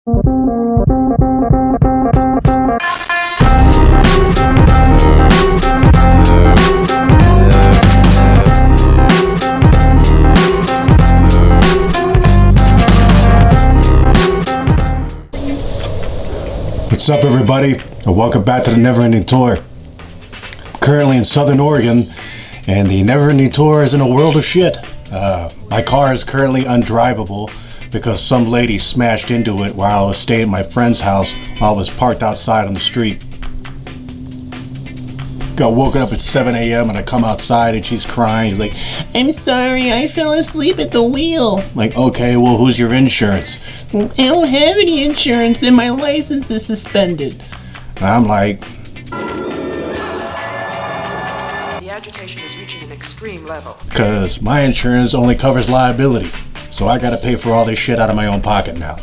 What's up, everybody, and welcome back to the Neverending Tour. I'm currently in Southern Oregon, and the Neverending Tour is in a world of shit. My car is currently undrivable because some lady smashed into it while I was staying at my friend's house while I was parked outside on the street. Got woken up at 7 a.m. and I come outside and she's crying. She's like, "I'm sorry, I fell asleep at the wheel." I'm like, okay, well, who's your insurance? "I don't have any insurance and my license is suspended." And I'm like, the agitation is reaching an extreme level. Because my insurance only covers liability. So I gotta pay for all this shit out of my own pocket now.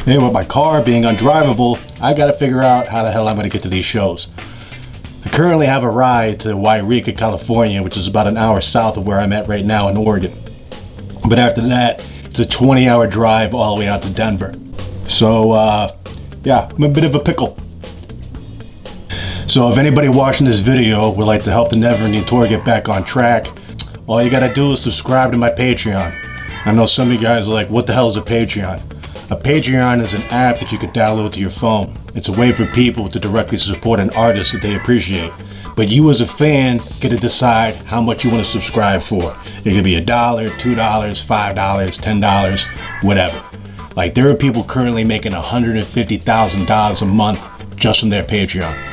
And with my car being undrivable, I gotta figure out how the hell I'm gonna get to these shows. I currently have a ride to Wairika, California, which is about an hour south of where I'm at right now in Oregon. But after that, it's a 20-hour drive all the way out to Denver. So, yeah, I'm a bit of a pickle. So if anybody watching this video would like to help the Neverending Tour get back on track, all you gotta do is subscribe to my Patreon. I know some of you guys are like, what the hell is a Patreon? A Patreon is an app that you can download to your phone. It's a way for people to directly support an artist that they appreciate. But you as a fan get to decide how much you want to subscribe for. It could be $1, $2, $5, $10, whatever. Like, there are people currently making $150,000 a month just from their Patreon.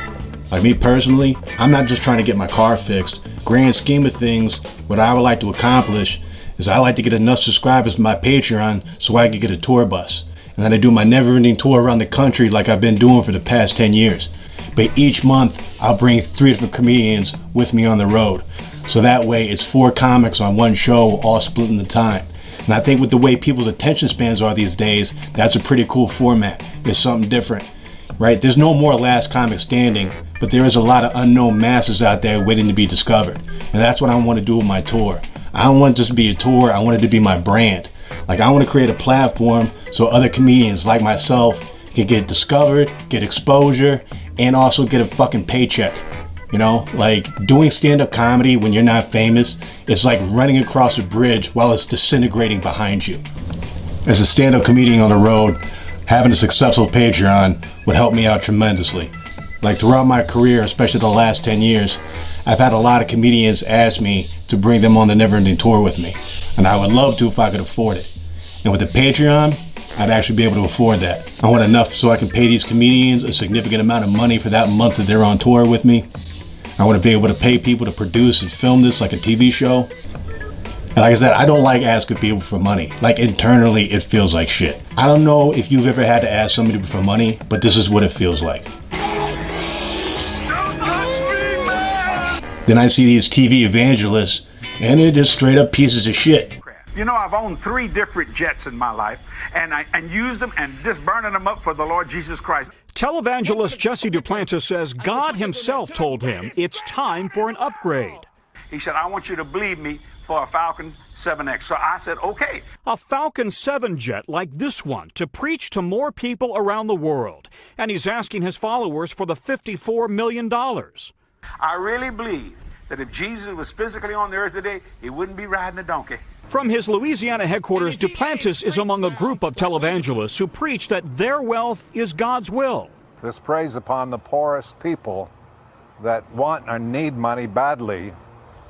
Like me personally, I'm not just trying to get my car fixed. Grand scheme of things, what I would like to accomplish is I like to get enough subscribers to my Patreon so I can get a tour bus. And then I do my Neverending Tour around the country like I've been doing for the past 10 years. But each month, I'll bring 3 different comedians with me on the road. So that way, it's 4 comics on one show, all splitting the time. And I think with the way people's attention spans are these days, that's a pretty cool format. It's something different, right? There's no more last comic standing, but there is a lot of unknown masses out there waiting to be discovered. And that's what I want to do with my tour. I don't want it just to be a tour, I want it to be my brand. Like, I want to create a platform so other comedians like myself can get discovered, get exposure, and also get a fucking paycheck. You know, like, doing stand-up comedy when you're not famous, it's like running across a bridge while it's disintegrating behind you. As a stand-up comedian on the road, having a successful Patreon would help me out tremendously. Like, throughout my career, especially the last 10 years, I've had a lot of comedians ask me to bring them on the Neverending Tour with me. And I would love to if I could afford it. And with the Patreon, I'd actually be able to afford that. I want enough so I can pay these comedians a significant amount of money for that month that they're on tour with me. I want to be able to pay people to produce and film this like a TV show. And like I said, I don't like asking people for money. Like, internally, it feels like shit. I don't know if you've ever had to ask somebody for money, but this is what it feels like. Then I see these TV evangelists, and they're just straight up pieces of shit. You know, I've owned 3 different jets in my life, and used them and just burning them up for the Lord Jesus Christ. Televangelist Jesse Duplantis says God himself told him it's time for an upgrade. He said, "I want you to believe me for a Falcon 7X. So I said, okay. A Falcon 7 jet like this one to preach to more people around the world. And he's asking his followers for the $54 million. I really believe that if Jesus was physically on the earth today, he wouldn't be riding a donkey. From his Louisiana headquarters, Duplantis is among a group of televangelists who preach that their wealth is God's will. This preys upon the poorest people that want and need money badly,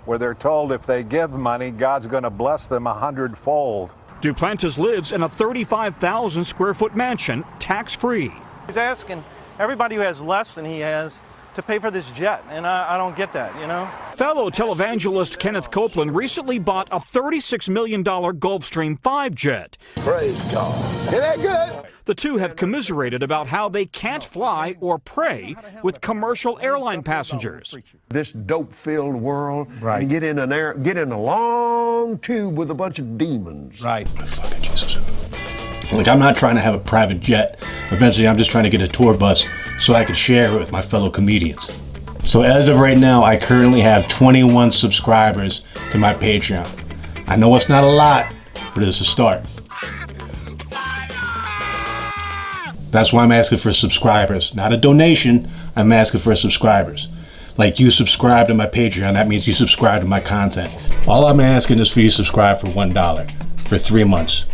where they're told if they give money, God's going to bless them 100-fold. Duplantis lives in a 35,000 square foot mansion, tax-free. He's asking everybody who has less than he has to pay for this jet, and I don't get that, you know? Fellow televangelist Kenneth Copeland recently bought a $36 million Gulfstream 5 jet. Praise God. Isn't that good? The two have commiserated about how they can't fly or pray with commercial airline passengers. This dope-filled world, right, and get in a long tube with a bunch of demons. Right. Fucking Jesus. Like, I'm not trying to have a private jet. Eventually, I'm just trying to get a tour bus so I can share it with my fellow comedians. So as of right now, I currently have 21 subscribers to my Patreon. I know it's not a lot, but it's a start. That's why I'm asking for subscribers. Not a donation, I'm asking for subscribers. Like you subscribe to my Patreon, that means you subscribe to my content. All I'm asking is for you to subscribe for $1 for 3 months.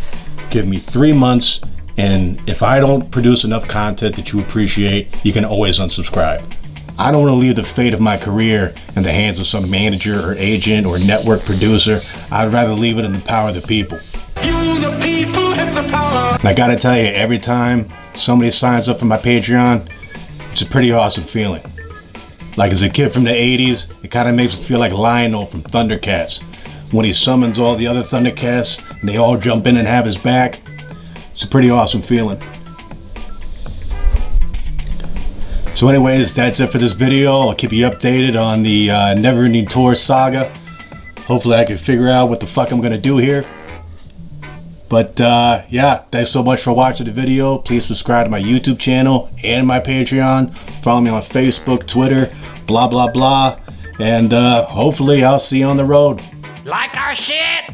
Give me 3 months, and if I don't produce enough content that you appreciate, you can always unsubscribe. I don't want to leave the fate of my career in the hands of some manager or agent or network producer. I'd rather leave it in the power of the people. You, the people, have the power. And I gotta tell you, every time somebody signs up for my Patreon, it's a pretty awesome feeling. Like as a kid from the 80s, it kind of makes me feel like Lionel from Thundercats. When he summons all the other Thundercats and they all jump in and have his back, it's a pretty awesome feeling. So anyways, that's it for this video. I'll keep you updated on the Neverending Tour saga. Hopefully I can figure out what the fuck I'm gonna do here. But yeah, thanks so much for watching the video. Please subscribe to my YouTube channel and my Patreon. Follow me on Facebook, Twitter, blah, blah, blah. And hopefully I'll see you on the road. Like our shit?